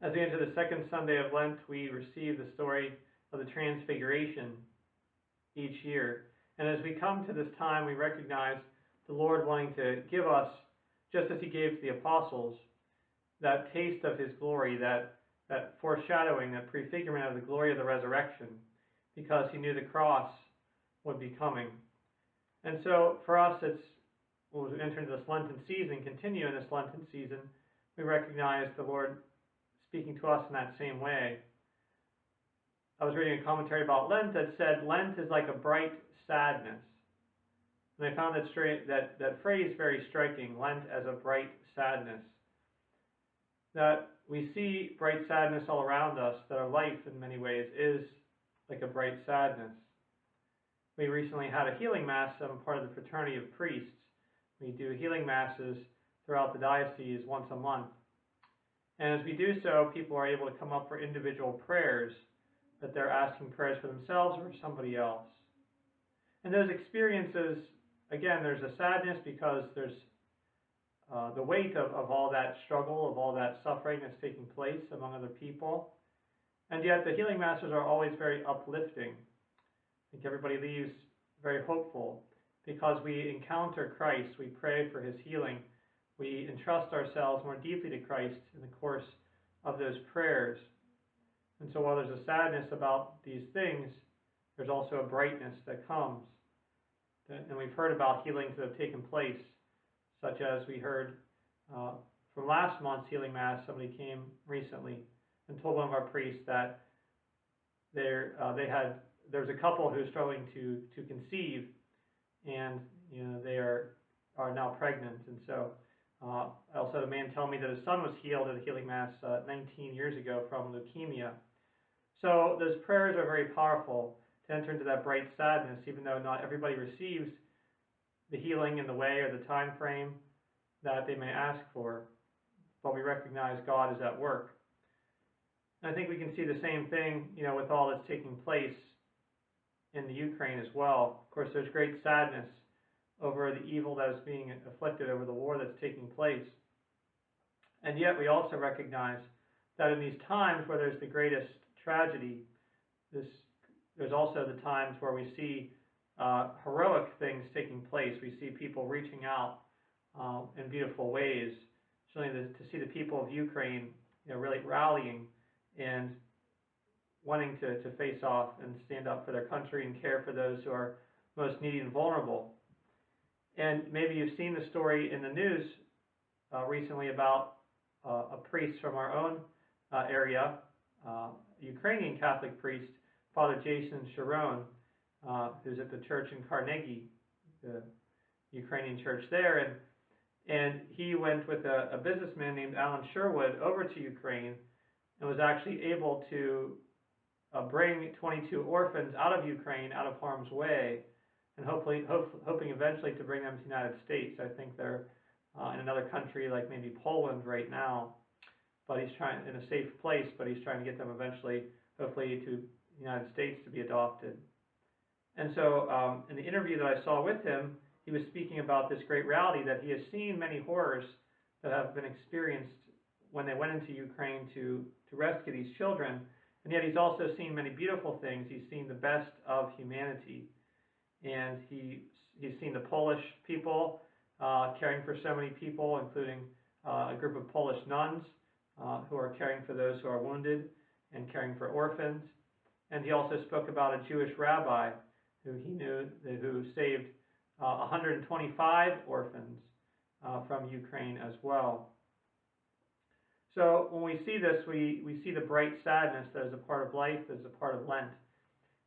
As we enter the second Sunday of Lent, we receive the story of the Transfiguration each year. And as we come to this time, we recognize the Lord wanting to give us, just as he gave to the apostles, that taste of his glory, that foreshadowing, that prefigurement of the glory of the resurrection, because he knew the cross would be coming. And so for us, as we enter into this Lenten season, continue in this Lenten season, we recognize the Lord speaking to us in that same way. I was reading a commentary about Lent that said, Lent is like a bright sadness. And I found that phrase very striking, Lent as a bright sadness. That we see bright sadness all around us, that our life in many ways is like a bright sadness. We recently had a healing mass. I'm part of the fraternity of priests. We do healing masses throughout the diocese once a month. And as we do so, people are able to come up for individual prayers, that they're asking prayers for themselves or for somebody else. And those experiences, again, there's a sadness because there's the weight of all that struggle, of all that suffering that's taking place among other people. And yet the healing masses are always very uplifting. I think everybody leaves very hopeful because we encounter Christ, we pray for his healing, we entrust ourselves more deeply to Christ in the course of those prayers. And so while there's a sadness about these things, there's also a brightness that comes. And we've heard about healings that have taken place, such as we heard from last month's healing mass. Somebody came recently and told one of our priests that there was a couple who was struggling to conceive, and they are now pregnant. And so I also had a man tell me that his son was healed at a healing mass 19 years ago from leukemia. So those prayers are very powerful to enter into that bright sadness, even though not everybody receives the healing in the way or the time frame that they may ask for. But we recognize God is at work. And I think we can see the same thing, with all that's taking place in the Ukraine as well. Of course, there's great sadness over the evil that is being afflicted, over the war that's taking place. And yet we also recognize that in these times where there's the greatest tragedy, there's also the times where we see heroic things taking place. We see people reaching out in beautiful ways. Certainly to see the people of Ukraine really rallying and wanting to face off and stand up for their country and care for those who are most needy and vulnerable. And maybe you've seen the story in the news recently about a priest from our own area, a Ukrainian Catholic priest, Father Jason Sharon, who's at the church in Carnegie, the Ukrainian church there. And he went with a businessman named Alan Sherwood over to Ukraine and was actually able to bring 22 orphans out of Ukraine, out of harm's way, and hoping eventually to bring them to the United States. I think they're in another country like maybe Poland right now, but he's trying in a safe place, but he's trying to get them eventually, hopefully, to the United States to be adopted. And so in the interview that I saw with him, he was speaking about this great reality that he has seen many horrors that have been experienced when they went into Ukraine to rescue these children, and yet he's also seen many beautiful things. He's seen the best of humanity, and he's seen the Polish people caring for so many people, including a group of Polish nuns who are caring for those who are wounded and caring for orphans. And he also spoke about a Jewish rabbi who he knew who saved 125 orphans from Ukraine as well. So when we see this, we see the bright sadness that is a part of life, that is a part of Lent.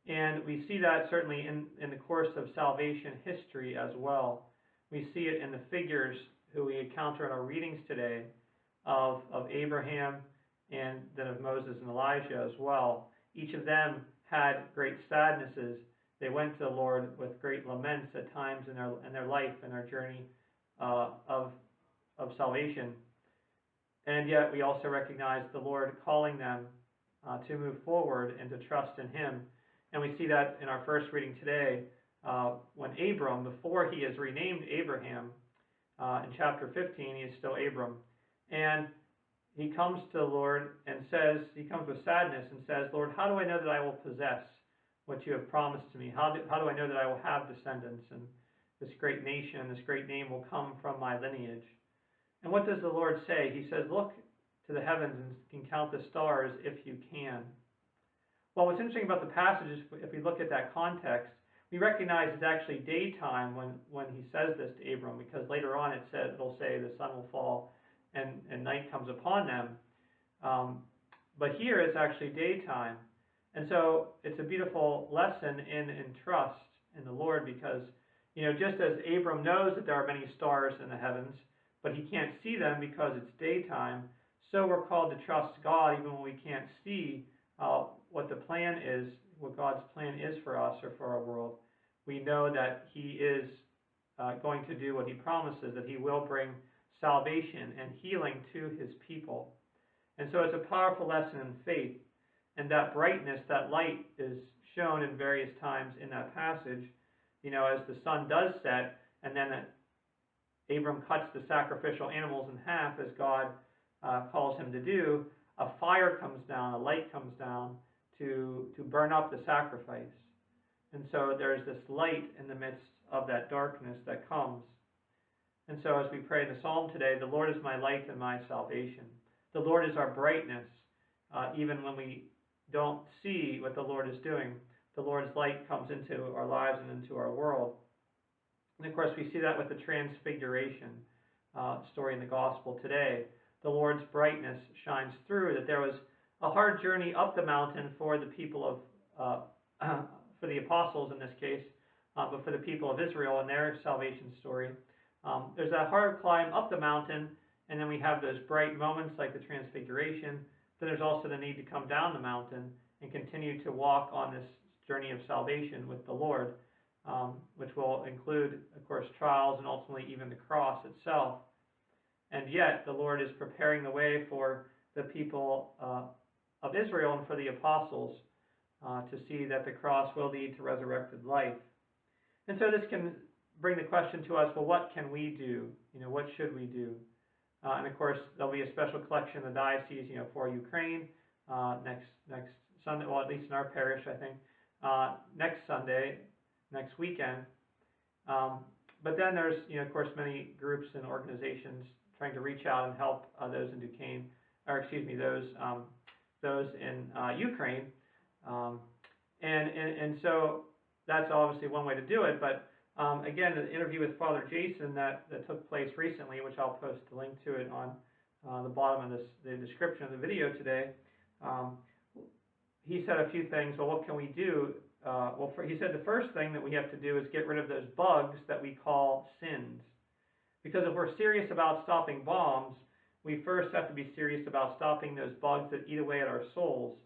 And we see that certainly in the course of salvation history as well. We see it in the figures who we encounter in our readings today of Abraham and then of Moses and Elijah as well. Each of them had great sadnesses. They went to the Lord with great laments at times in their life and their journey of salvation. And yet we also recognize the Lord calling them to move forward and to trust in him. And we see that in our first reading today when Abram, before he is renamed Abraham, in chapter 15, he is still Abram. And he comes to the Lord and says, he comes with sadness and says, Lord, how do I know that I will possess what you have promised to me? How do I know that I will have descendants and this great nation, this great name will come from my lineage? And what does the Lord say? He says, look to the heavens and can count the stars if you can. Well, what's interesting about the passage is if we look at that context, we recognize it's actually daytime when he says this to Abram, because later on it'll say the sun will fall and night comes upon them. But here it's actually daytime. And so it's a beautiful lesson in trust in the Lord, because, just as Abram knows that there are many stars in the heavens, but he can't see them because it's daytime, so we're called to trust God even when we can't see what the plan is, what God's plan is for us or for our world. We know that he is going to do what he promises, that he will bring salvation and healing to his people. And so it's a powerful lesson in faith. And that brightness, that light, is shown in various times in that passage. As the sun does set, and then Abram cuts the sacrificial animals in half, as God calls him to do, a fire comes down, a light comes down to burn up the sacrifice. And so there's this light in the midst of that darkness that comes. And so as we pray in the psalm today, the Lord is my light and my salvation. The Lord is our brightness. Even when we don't see what the Lord is doing, the Lord's light comes into our lives and into our world. And of course, we see that with the transfiguration story in the gospel today. The Lord's brightness shines through, that there was a hard journey up the mountain for the people of, for the apostles in this case, but for the people of Israel and their salvation story. There's a hard climb up the mountain, and then we have those bright moments like the transfiguration. Then there's also the need to come down the mountain and continue to walk on this journey of salvation with the Lord, which will include, of course, trials and ultimately even the cross itself. And yet the Lord is preparing the way for the people of Israel and for the apostles to see that the cross will lead to resurrected life. And so this can bring the question to us, well, what can we do? What should we do? And of course, there'll be a special collection in the diocese, for Ukraine next Sunday, well, at least in our parish, I think, next Sunday, next weekend. But then there's, of course, many groups and organizations trying to reach out and help those in Duquesne, or excuse me, those in Ukraine. And so that's obviously one way to do it. But again, the interview with Father Jason that took place recently, which I'll post a link to it on the bottom of the description of the video today, he said a few things. Well, what can we do? He said the first thing that we have to do is get rid of those bugs that we call sins. Because if we're serious about stopping bombs, we first have to be serious about stopping those bugs that eat away at our souls.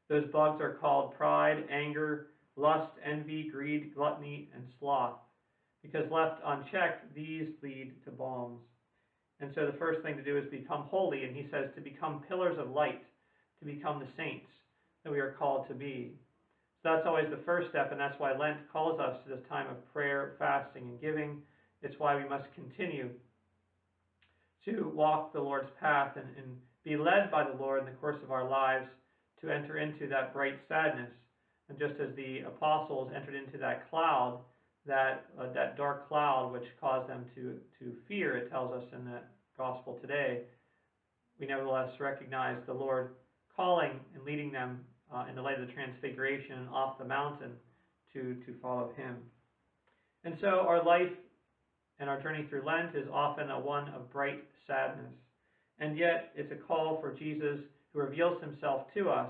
Those bugs are called pride, anger, lust, envy, greed, gluttony, and sloth. Because left unchecked, these lead to bombs. And so the first thing to do is become holy, and he says to become pillars of light, to become the saints that we are called to be. So that's always the first step, and that's why Lent calls us to this time of prayer, fasting, and giving. It's why we must continue to walk the Lord's path and be led by the Lord in the course of our lives to enter into that bright sadness. And just as the apostles entered into that cloud, that dark cloud which caused them to fear, it tells us in that gospel today, we nevertheless recognize the Lord calling and leading them in the light of the transfiguration and off the mountain to follow him. And so our life and our journey through Lent is often a one of bright sadness. And yet it's a call for Jesus, who reveals himself to us,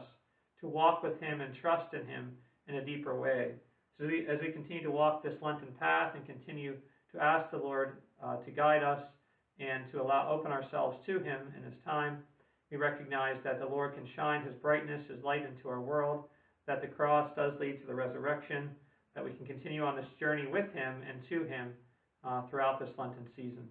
to walk with him and trust in him in a deeper way. So as we continue to walk this Lenten path and continue to ask the Lord to guide us and to open ourselves to him in this time, we recognize that the Lord can shine his brightness, his light into our world, that the cross does lead to the resurrection, that we can continue on this journey with him and to him throughout this Lenten season.